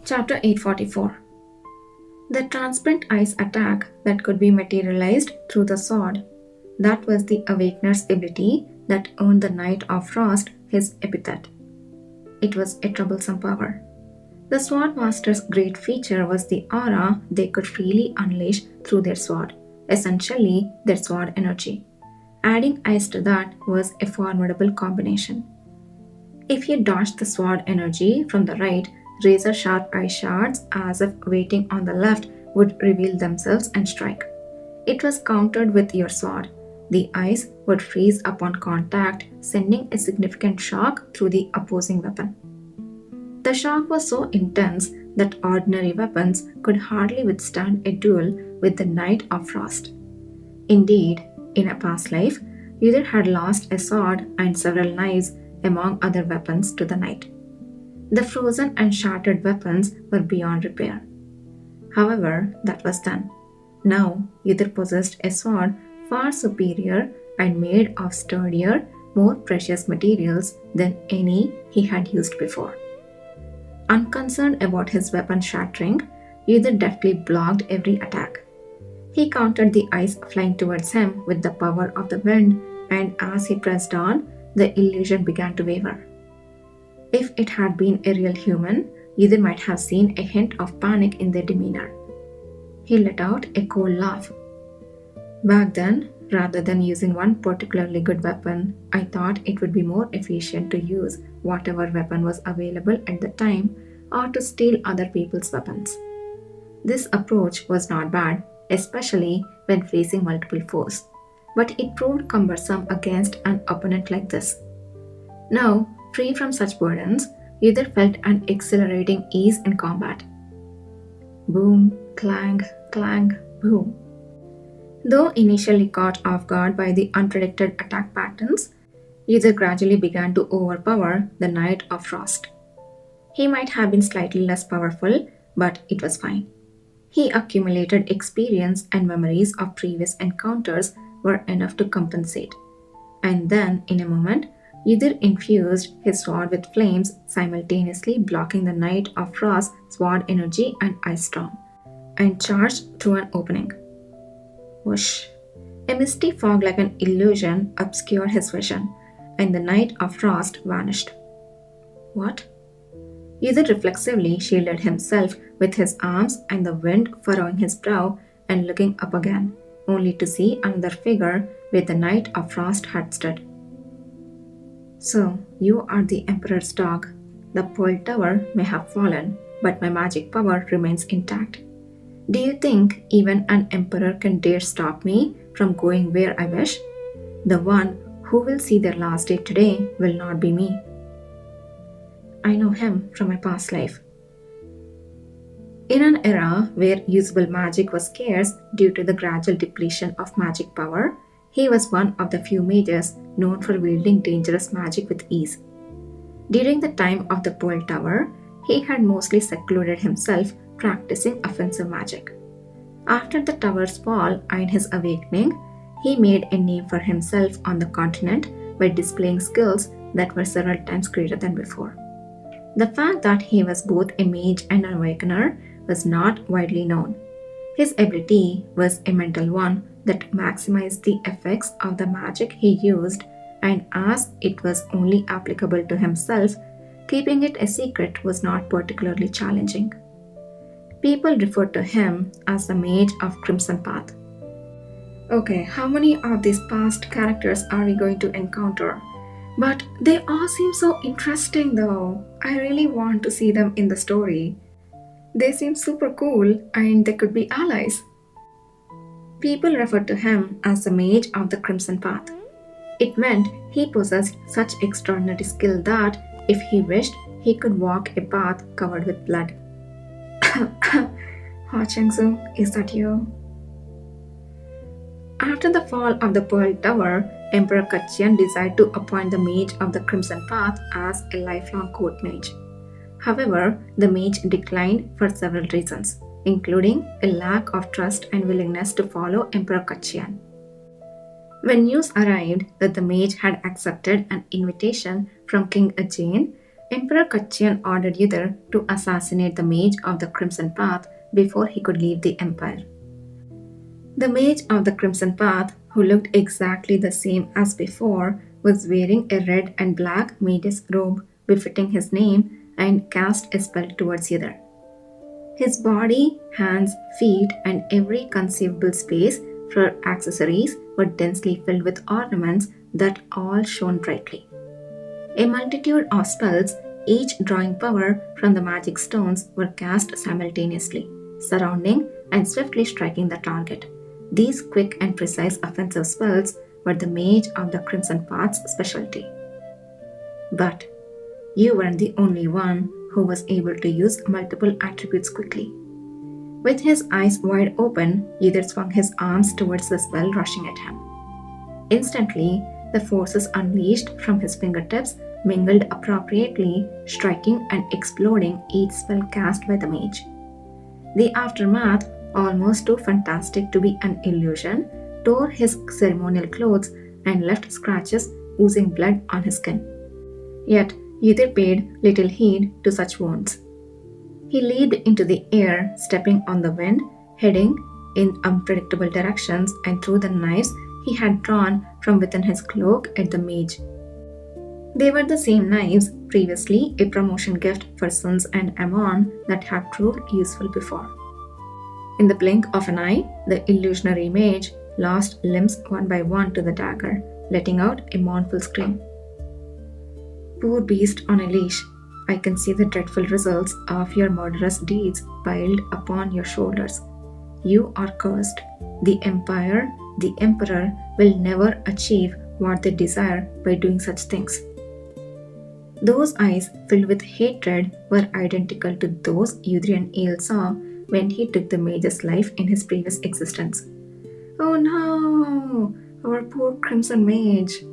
Chapter 844. The transparent ice attack that could be materialized through the sword. That was the Awakener's ability that earned the Knight of Frost his epithet. It was a troublesome power. The Sword Master's great feature was the aura they could freely unleash through their sword, essentially their sword energy. Adding ice to that was a formidable combination. If you dodged the sword energy from the right, razor sharp ice shards, as if waiting on the left, would reveal themselves and strike. It was countered with your sword. The ice would freeze upon contact, sending a significant shock through the opposing weapon. The shock was so intense that ordinary weapons could hardly withstand a duel with the Knight of Frost. Indeed, in a past life, Uther had lost a sword and several knives among other weapons to the knight. The frozen and shattered weapons were beyond repair. However, that was done. Now, Uther possessed a sword far superior and made of sturdier, more precious materials than any he had used before. Unconcerned about his weapon shattering, Uther deftly blocked every attack. He countered the ice flying towards him with the power of the wind, and as he pressed on, the illusion began to waver. If it had been a real human, Uther might have seen a hint of panic in their demeanor. He let out a cold laugh. Back then, rather than using one particularly good weapon, I thought it would be more efficient to use whatever weapon was available at the time or to steal other people's weapons. This approach was not bad, especially when facing multiple foes, but it proved cumbersome against an opponent like this. Now, free from such burdens, Uther felt an exhilarating ease in combat. Boom, clang, clang, boom. Though initially caught off guard by the unpredicted attack patterns, Uther gradually began to overpower the Knight of Frost. He might have been slightly less powerful, but it was fine. He accumulated experience and memories of previous encounters were enough to compensate. And then, in a moment, Uther infused his sword with flames, simultaneously blocking the Knight of Frost's sword energy and ice storm, and charged through an opening. Whoosh! A misty fog like an illusion obscured his vision, and the Knight of Frost vanished. What? Uther reflexively shielded himself with his arms and the wind furrowing his brow and looking up again, only to see another figure where the Knight of Frost had stood. So, you are the Emperor's dog. The Pearl Tower may have fallen, but my magic power remains intact. Do you think even an emperor can dare stop me from going where I wish? The one who will see their last day today will not be me. I know him from my past life. In an era where usable magic was scarce due to the gradual depletion of magic power, he was one of the few mages known for wielding dangerous magic with ease. During the time of the Pearl Tower, he had mostly secluded himself practicing offensive magic. After the tower's fall and his awakening, he made a name for himself on the continent by displaying skills that were several times greater than before. The fact that he was both a mage and an awakener was not widely known. His ability was a mental one that maximized the effects of the magic he used, and as it was only applicable to himself, keeping it a secret was not particularly challenging. People referred to him as the Mage of Crimson Path. Okay, how many of these past characters are we going to encounter? But they all seem so interesting though. I really want to see them in the story. They seem super cool and they could be allies. People referred to him as the Mage of the Crimson Path. It meant he possessed such extraordinary skill that, if he wished, he could walk a path covered with blood. Ha Chengsu, is that you? After the fall of the Pearl Tower, Emperor Katian decided to appoint the Mage of the Crimson Path as a lifelong court mage. However, the mage declined for several reasons, including a lack of trust and willingness to follow Emperor Katian. When news arrived that the mage had accepted an invitation from King Ajane, Emperor Kachin ordered Yudhir to assassinate the mage of the Crimson Path before he could leave the empire. The mage of the Crimson Path, who looked exactly the same as before, was wearing a red and black mage's robe befitting his name and cast a spell towards Yudhir. His body, hands, feet, and every conceivable space for accessories were densely filled with ornaments that all shone brightly. A multitude of spells, each drawing power from the magic stones, were cast simultaneously, surrounding and swiftly striking the target. These quick and precise offensive spells were the mage of the Crimson Path's specialty. But you weren't the only one who was able to use multiple attributes quickly. With his eyes wide open, Yudhir swung his arms towards the spell rushing at him. Instantly, the forces unleashed from his fingertips mingled appropriately, striking and exploding each spell cast by the mage. The aftermath, almost too fantastic to be an illusion, tore his ceremonial clothes and left scratches oozing blood on his skin. Yet Yudhir paid little heed to such wounds. He leaped into the air, stepping on the wind, heading in unpredictable directions, and threw the knives he had drawn from within his cloak at the mage. They were the same knives, previously a promotion gift for Sons and Ammon, that had proved useful before. In the blink of an eye, the illusionary mage lost limbs one by one to the dagger, letting out a mournful scream. Poor beast on a leash, I can see the dreadful results of your murderous deeds piled upon your shoulders. You are cursed. The empire, the emperor, will never achieve what they desire by doing such things. Those eyes, filled with hatred, were identical to those Udrian Eel saw when he took the mage's life in his previous existence. Oh no! Our poor crimson mage!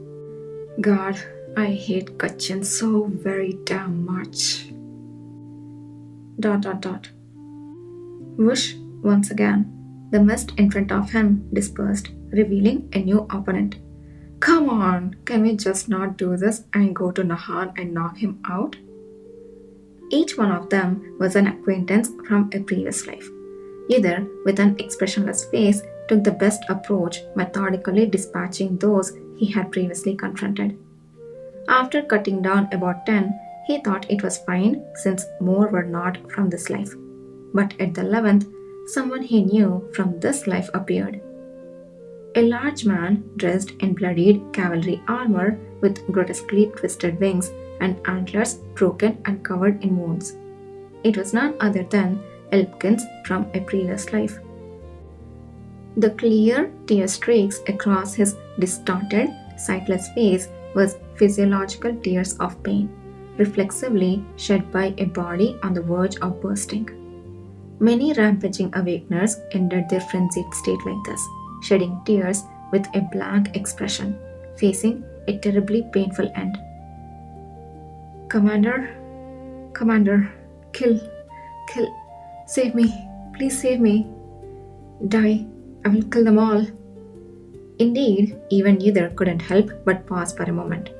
God, I hate Kachin so very damn much. ... Whoosh, once again. The mist in front of him dispersed, revealing a new opponent. Come on, can we just not do this and go to Nahan and knock him out? Each one of them was an acquaintance from a previous life. Either, with an expressionless face, took the best approach, methodically dispatching those he had previously confronted. After cutting down about 10, he thought it was fine since more were not from this life. But at the 11th, someone he knew from this life appeared. A large man dressed in bloodied cavalry armor with grotesquely twisted wings and antlers broken and covered in wounds. It was none other than Elpkins from a previous life. The clear tear streaks across his distorted, sightless face was physiological tears of pain, reflexively shed by a body on the verge of bursting. Many rampaging awakeners entered their frenzied state like this, shedding tears with a blank expression, facing a terribly painful end. Commander, kill, save me, please save me. Die, I will kill them all. Indeed, even Yudhir couldn't help but pause for a moment.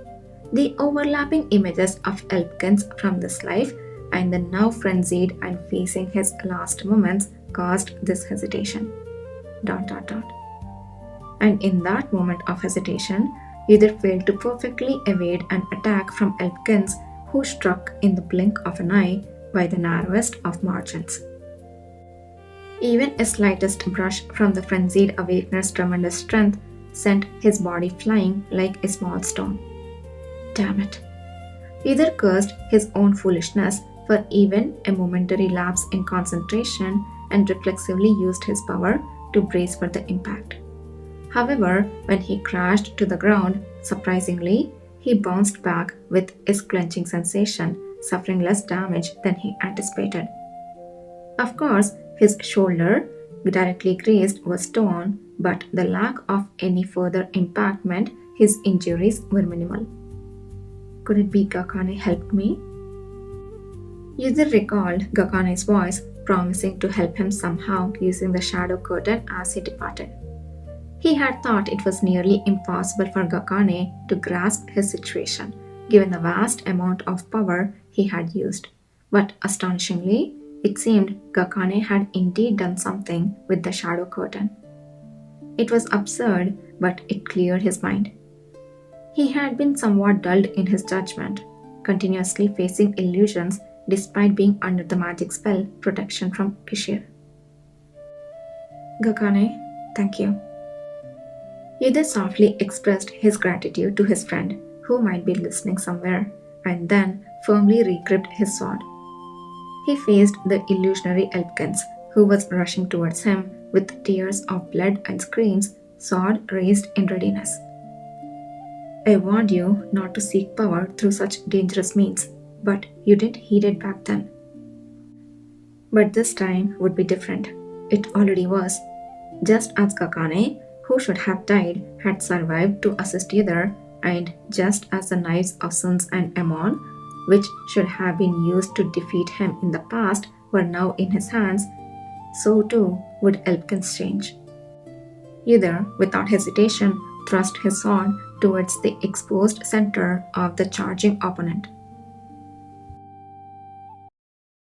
The overlapping images of Elpkins from this life and the now frenzied and facing his last moments caused this hesitation. ... And in that moment of hesitation, Yudhir failed to perfectly evade an attack from Elpkins, who struck in the blink of an eye by the narrowest of margins. Even a slightest brush from the frenzied awakener's tremendous strength sent his body flying like a small stone. Damn it. Yudhir cursed his own foolishness for even a momentary lapse in concentration and reflexively used his power to brace for the impact. However, when he crashed to the ground, surprisingly, he bounced back with a clenching sensation, suffering less damage than he anticipated. Of course, his shoulder, directly grazed, was torn, but the lack of any further impact meant his injuries were minimal. Could it be Gakane helped me? Yudhir recalled Gakane's voice, promising to help him somehow using the shadow curtain as he departed. He had thought it was nearly impossible for Gakane to grasp his situation, given the vast amount of power he had used. But astonishingly, it seemed Gakane had indeed done something with the shadow curtain. It was absurd, but it cleared his mind. He had been somewhat dulled in his judgment, continuously facing illusions despite being under the magic spell protection from Kishir. Gakane, thank you. Yuda softly expressed his gratitude to his friend, who might be listening somewhere, and then firmly regripped his sword. He faced the illusionary Elpkins, who was rushing towards him with tears of blood and screams, sword raised in readiness. I warned you not to seek power through such dangerous means, but you didn't heed it back then. But this time would be different. It already was. Just as Kakane, who should have died, had survived to assist Yudar, and just as the knives of Suns and Amon, which should have been used to defeat him in the past, were now in his hands, so too would Elpkin's change. Yudar, without hesitation, thrust his sword towards the exposed center of the charging opponent.